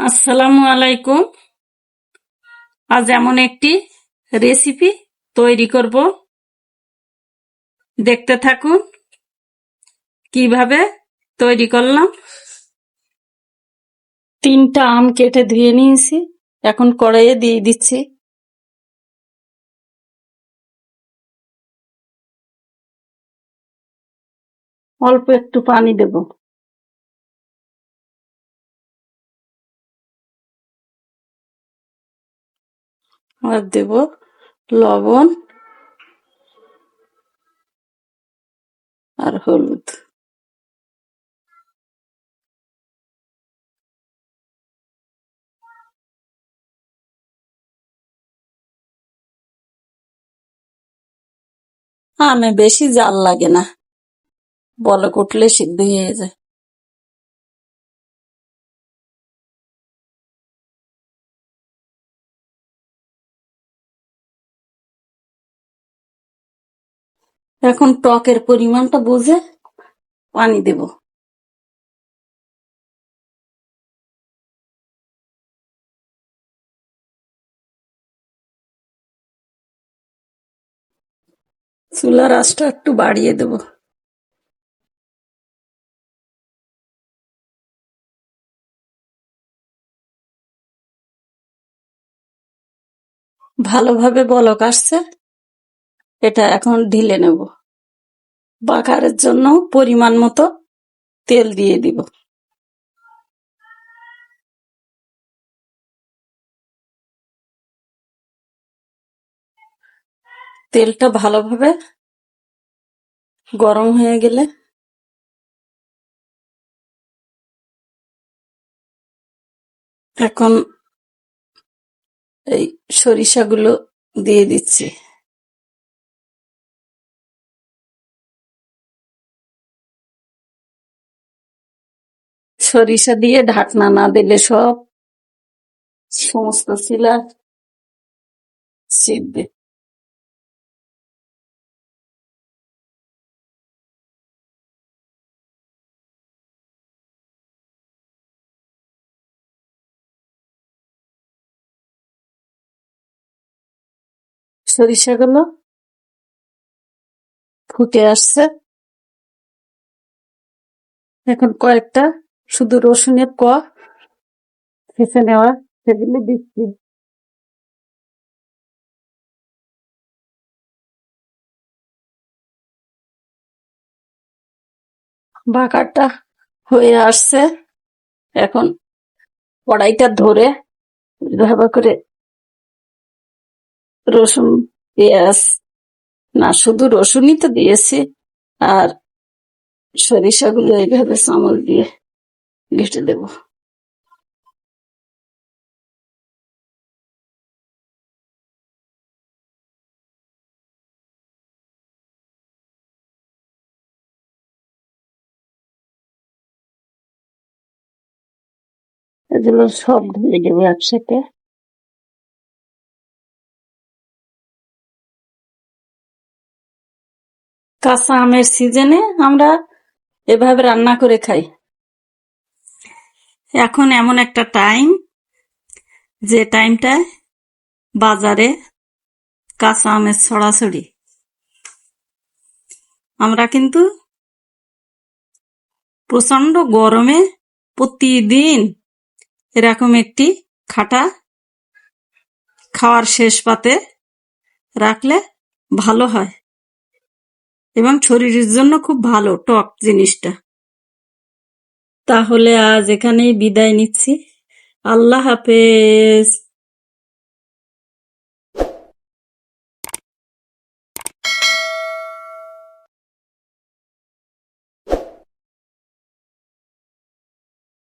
আসসালামু আলাইকুম। আজ এমন একটি রেসিপি তৈরি করব, দেখতে থাকুন কিভাবে তৈরি করলাম। 3টা আম কেটে ধুয়ে নিয়েছি, এখন কড়াইয়ে দিয়ে দিচ্ছি। অল্প একটু পানি দেব, আর দেব লবণ আর হলুদ। আমে বেশি জাল লাগে না, বলক উঠলে সিদ্ধ হয়ে যায়। এখন টকের পরিমাণটা বুঝে পানি দেব। চুলার আঁচটা একটু বাড়িয়ে দেব। ভালোভাবে বলক আসছে, এটা এখন ঢেলে নেব। বাগারের জন্য পরিমাণ মতো তেল দিয়ে দিব। তেলটা ভালোভাবে গরম হয়ে গেলে এখন এই সরিষাগুলো দিয়ে দিচ্ছি। সরিষা দিয়ে ঢাকনা না দিলে সমস্ত শিলা সিদ্ধে। সরিষাগুলো ফুটে আসছে, এখন কয়েকটা শুধু রসুনের কোয়া ফেসে নেওয়া সেগুলো দিচ্ছি। বাগারটা হয়ে আসছে, এখন কড়াইটা ধরে ভালো করে রসুন, পেঁয়াজ, না শুধু রসুনই তো দিয়েছি, আর সরিষাগুলো এইভাবে চামচ দিয়ে ঘেটে দেব। এগুলো সব ঢেলে দেবো একসাথে। কাঁচা আমের সিজনে আমরা এভাবে রান্না করে খাই। এখন এমন একটা টাইম, যে টাইমটায় বাজারে কাঁচা আমের ছড়াছড়ি। আমরা কিন্তু প্রচন্ড গরমে প্রতিদিন এরকম একটি খাটা খাওয়ার শেষ পাতে রাখলে ভালো হয়, এবং শরীরের জন্য খুব ভালো টক জিনিসটা। তাহলে আজ এখানেই বিদায় নিচ্ছি। আল্লাহ হাফেজ।